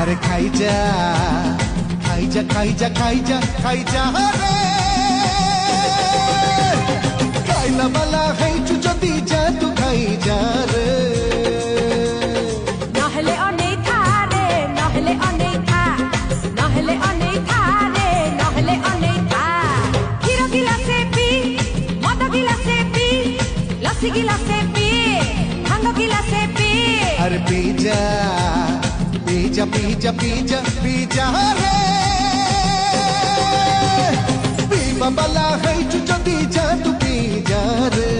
अरे खाई जा खाई जा खाई जा खाई जा खाई जा रे खाइला वाला है যদি যা तू खाई जा रे নহলে অনেক রে নহলে অনেক নহলে অনেক রে নহলে অনেক ক্ষীর গিলাসে পি মদ গিলাসে পি লস্যি গিলাসে পি ভাঙ গিলাসে পি अरे पी जा पी जा पी जा पी जा पी जा रे पीवा वाला है যদি যা तू पी जा रे